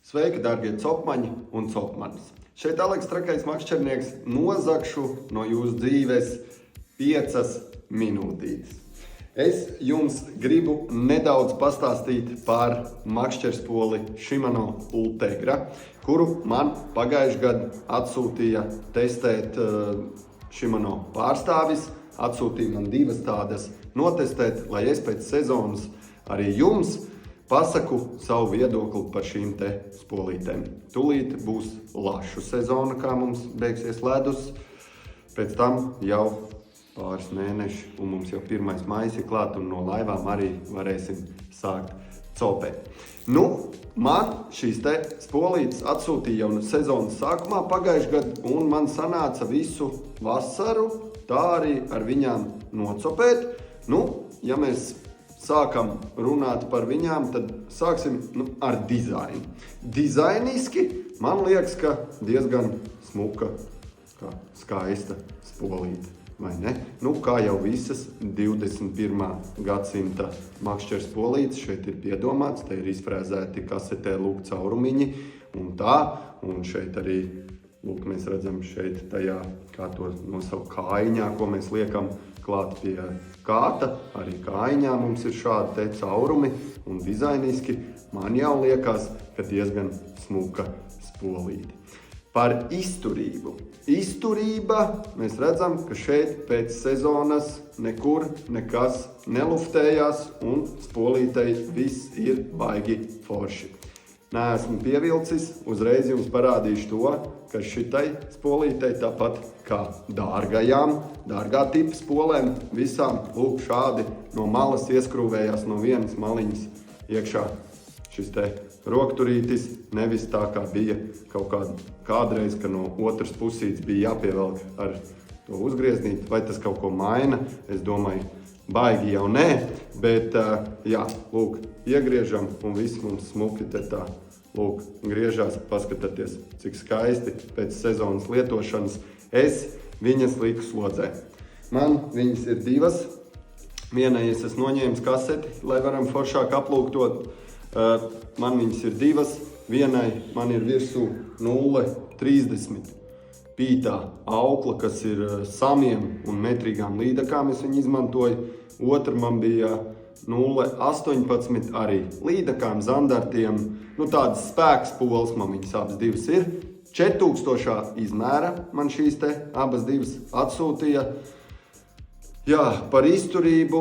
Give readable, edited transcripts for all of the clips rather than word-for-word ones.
Sveiki, darbie copmaņi un copmanis! Šeit Aleks Trakais makšķernieks nozagšu no jūsu dzīves 5 minūtītes. Es jums gribu nedaudz pastāstīt par makšķerspoli Shimano Ultegra, kuru man pagājušajā gadā atsūtīja testēt Shimano pārstāvis. Atsūtīja man 2 tādas notestēt, lai es pēc sezonas arī jums pasaku savu viedokli par šīm te spolītēm. Tūlīt būs lašu sezona, kā mums beigsies ledus. Pēc tam jau pāris mēneši, un mums jau 1. maijs ir klāt, un no laivām arī varēsim sākt copēt. Man šīs te spolītes atsūtīja jau sezonas sākumā pagājušajā gadā, un man sanāca visu vasaru tā arī ar viņām nocopēt. Ja mēs sākam runāt par viņām, tad sāksim ar dizainu. Dizainiski man liekas, ka diezgan smuka, skaista spolīte, vai ne? Kā jau visas 21. gadsimta makšķeru spolītes, šeit ir piedomāts, te ir izfrēzēti kasetē caurumiņi un tā, un šeit arī, mēs redzam šeit tajā, kā to nosaukt, kājiņā, ko mēs liekam klāt pie kāta. Arī kājiņā mums ir šādi te caurumi, un dizainiski man jau liekas, ka diezgan smuka spolīte. Par izturību. Izturība, mēs redzam, ka šeit pēc sezonas nekur nekas neluftējās, un spolītei viss ir baigi forši. Neesmu pievilcis, uzreiz jums parādīšu to, ka šitai spolītei tāpat kā dārgā tipa spolēm, visām šādi no malas ieskrūvējās no vienas maliņas iekšā šis te rokturītis, nevis tā kā bija kādreiz, ka no otras pusītes bija jāpievelk ar to uzgrieznīti, vai tas kaut ko maina, es domāju, baigi jau nē, bet iegriežam un viss mums smuki te tā, griežās, paskatieties, cik skaisti pēc sezonas lietošanas es viņas liku slodzē. Man viņas ir 2, vienai es esmu noņēmis kaseti, lai varam foršāk aplūktot, man viņas ir 2, vienai man ir virsū 0,30 pītā aukla, kas ir samiem un metrīgām līdakām es viņu izmantoju. Otra man bija 0,18 arī līdakām, zandartiem, tādas spēks poles man viņas abas 2 ir. 4000 izmēra man šīs te abas 2 atsūtīja. Par izturību,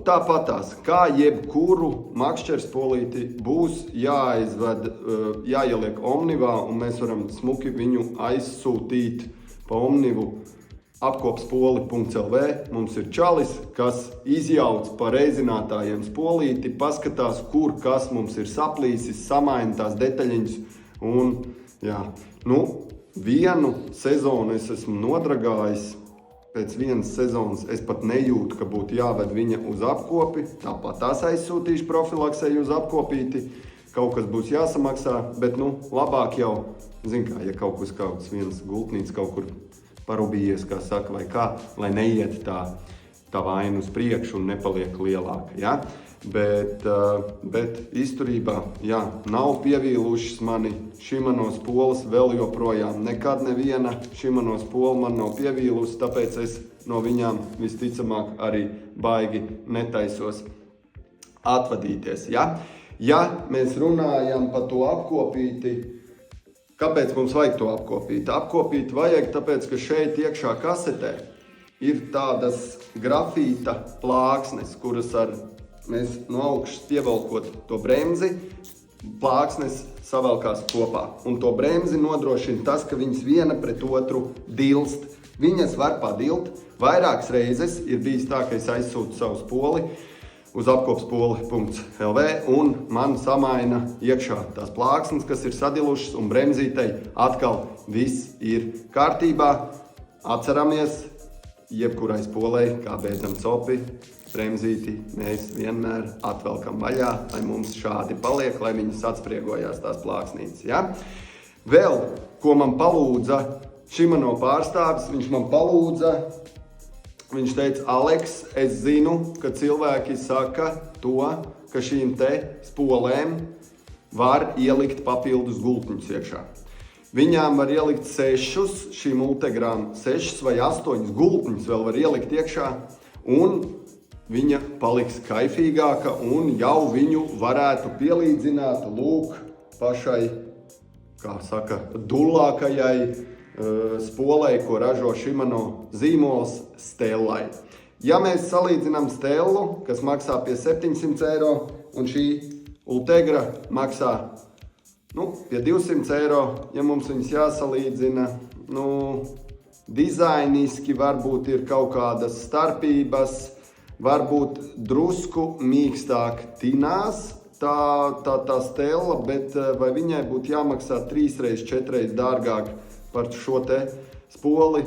tāpatās, kā jebkuru makšķeru spolīti būs jāizved, jāieliek Omnivā, un mēs varam smuki viņu aizsūtīt pa Omnivu apkopspoli.lv. Mums ir čalis, kas izjauc pa reizinātājiem spolīti, paskatās, kur kas mums ir saplīsis, samaina tās detaļiņas. Un, vienu sezonu es esmu nodragājis. Pēc vienas sezonas es pat nejūtu, ka būtu jāved viņa uz apkopi. Tāpat tās aizsūtīšu profilaksei uz apkopīti. Kaut kas būs jāsamaksā, bet labāk jau, ja kaut kas viens gultnīts kaut kur parubījies, kā saka, vai kā, lai neiet tā vaina uz priekšu un nepaliek lielāka. Ja? Bet izturībā, nav pievīlušas mani Shimano spoles vēl joprojām. Nekad neviena Shimano spola man nav pievīlusi, tāpēc es no viņām visticamāk arī baigi netaisos atvadīties. Ja mēs runājam par to apkopīti, kāpēc mums vajag to apkopīt? Apkopīt vajag, tāpēc, ka šeit iekšā kasetē ir tādas grafīta plāksnes, kuras mēs no augšas pievelkot to bremzi, plāksnes savelkās kopā. Un to bremzi nodrošina tas, ka viņas viena pret otru dilst. Viņas var padilt. Vairākas reizes ir bijis tā, ka es aizsūtu savu spoli uz apkopspoli.lv un man samaina iekšā tās plāksnes, kas ir sadilušas, un bremzītei atkal viss ir kārtībā. Atceramies, jebkurai spolei, kā beidzam copi, bremzīti mēs vienmēr atvelkam vaļā, lai mums šādi paliek, lai viņas atspriegojās tās plāksnītes. Vēl, ko man palūdza Shimano pārstāvis, viņš teica, Aleks, es zinu, ka cilvēki saka to, ka šīm te spolēm var ielikt papildus gultņus iekšā. Viņām var ielikt 6, šīm Ultegrām 6 vai 8 gultņus vēl var ielikt iekšā, un viņa paliks kaifīgāka, un jau viņu varētu pielīdzināt lūk pašai, kā saka, dullākajai spolei, ko ražo Shimano zīmols Stellai. Ja mēs salīdzinām Stellu, kas maksā pie 700 eiro, un šī Ultegra maksā pie 200 eiro, ja mums viņas jāsalīdzina, dizainiski varbūt ir kaut kādas starpības, varbūt drusku mīkstāk tinās tā Stella, bet vai viņai būtu jāmaksā 3-4 dārgāk par šo te spoli?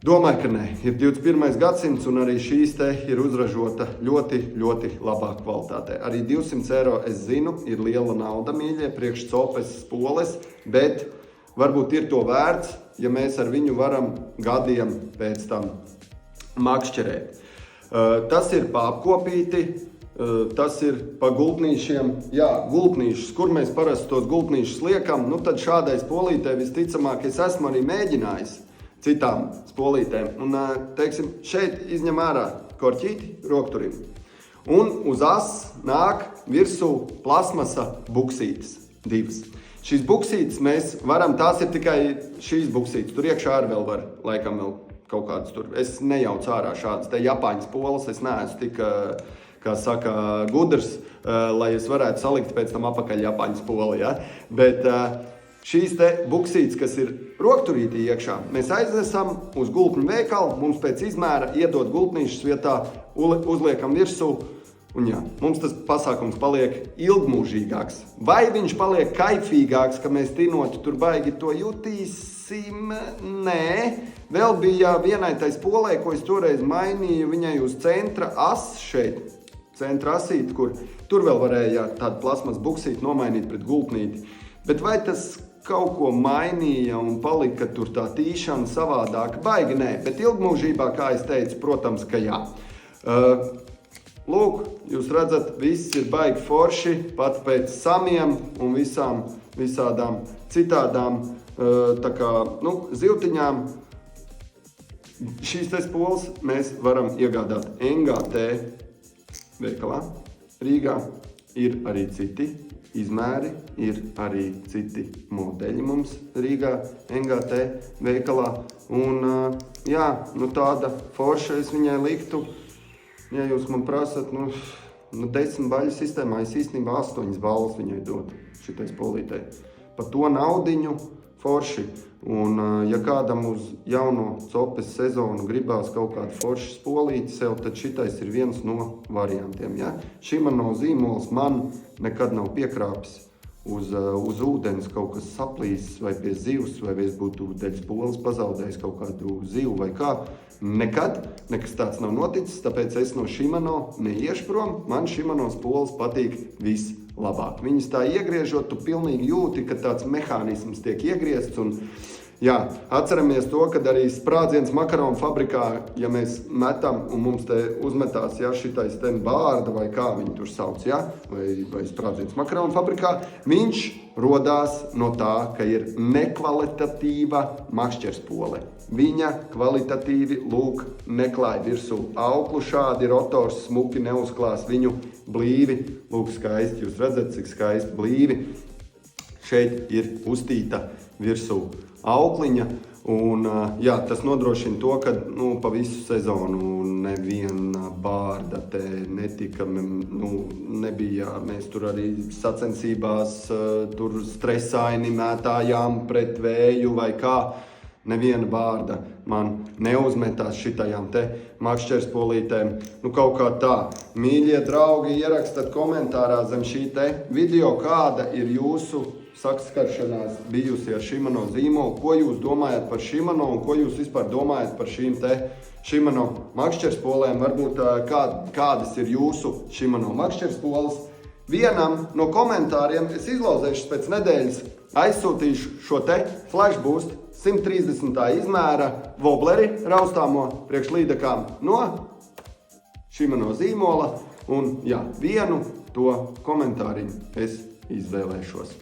Domāju, ka nē. Ir 21. gadsimts, un arī šīs te ir uzražota ļoti, ļoti labā kvalitātē. Arī 200 eiro, es zinu, ir liela nauda, mīļie, priekš copes spoles, bet varbūt ir to vērts, ja mēs ar viņu varam gadiem pēc tam makšķerēt. Tas ir paapkopīti, tas ir pa gultnīšiem. Jā, gultnīšus, kur mēs parasti tos gultnīšus liekam, tad šādai spolītē visticamāk es esmu arī mēģinājis citām spolītēm. Un, teiksim, šeit izņem ārā korķīti rokturim. Un uz as nāk virsū plasmasa buksītes, 2. Šīs buksītes mēs varam, tās ir tikai šīs buksītes, tur iekšā arī vēl var, laikam vēl kaut kādas tur. Es nejaucu ārā šādas te Japāņu spolas, es neesmu tik, kā saka, gudrs, lai es varētu salikt pēc tam apakaļ Japāņu spoli, ja? Bet šīs te buksītes, kas ir rokturītī iekšā, mēs aiznesam uz gultņu veikalu, mums pēc izmēra iedod gultnīšas vietā, uzliekam virsū, un jā, mums tas pasākums paliek ilgmūžīgāks. Vai viņš paliek kaifīgāks, ka mēs tinot tur baigi to jutīsim? Nē. Vēl bija vienai tai spolē, ko es toreiz mainīju, viņai uz centra as šeit, centra asīt, kur tur vēl varēja tādu plasmas buksīti nomainīt pret gultnīti. Bet vai tas kaut ko mainīja un palika tur tā tīšana savādāk? Baigi nē, bet ilgmūžībā, kā es teicu, protams, ka jā. Lūk, jūs redzat, viss ir baigi forši, pat pēc samiem un visādām citādām zivtiņām. Šīs te spoles mēs varam iegādāt NGT veikalā Rīgā. Ir arī citi izmēri, ir arī citi modeļi mums Rīgā NGT veikalā. Un jā, tāda forša es viņai liktu, ja jūs man prasat, 10 baļu sistēmā, es īstenībā 8 balvas viņai dotu šitai spolītei. Pa to naudiņu forši. Un ja kādam uz jauno copes sezonu gribās kaut kādu foršu spolīti sev, tad šitais ir viens no variantiem. Ja? Shimano zīmols man nekad nav piekrāpis uz ūdens kaut kas saplīsis vai pie zivs, vai es būtu dēļ spoles pazaudējis kaut kādu zivu vai kā. Nekad nekas tāds nav noticis, tāpēc es no Shimano neiešu prom. Man Shimano spoles patīk vislabāk. Viņas tā iegriežot, tu pilnīgi jūti, ka tāds mehānisms tiek iegriezts. Un, jā, atceramies to, kad arī sprādziens makaronu fabrikā, ja mēs metam un mums te uzmetās, ja, šitais ten bārda vai kā viņi tur sauc, ja, vai sprādziens makaronu fabrikā, viņš rodās no tā, ka ir nekvalitatīva makšķerspole. Viņa kvalitatīvi, lūk, neklāja virsū auklu, šādi rotors smuki neuzklās viņu blīvi. Lūk, skaisti, jūs redzat, cik skaisti blīvi. Šeit ir uztīta virsū aukliņa, un jā, tas nodrošina to, ka pa visu sezonu neviena bārda te netika, nebija, mēs tur arī sacensībās tur stresaini mētājām pret vēju vai kā. Neviena bārda man neuzmetās šitajām te makšķerspolītēm. Kaut kā tā. Mīļie draugi, ierakstat komentārā zem šī te video, kāda ir jūsu sakskaršanās bijusi ar Shimano zīmolu, ko jūs domājat par Shimano un ko jūs vispār domājat par šīm te Shimano makšķerspolēm, varbūt kādas ir jūsu Shimano makšķerspoles. Vienam no komentāriem es izlauzēšu pēc nedēļas, aizsūtīšu šo te Flash Boost 130. izmēra wobleri raustāmo priekš līdakām no Shimano zīmola, un jā, vienu to komentāriņu es izvēlēšos.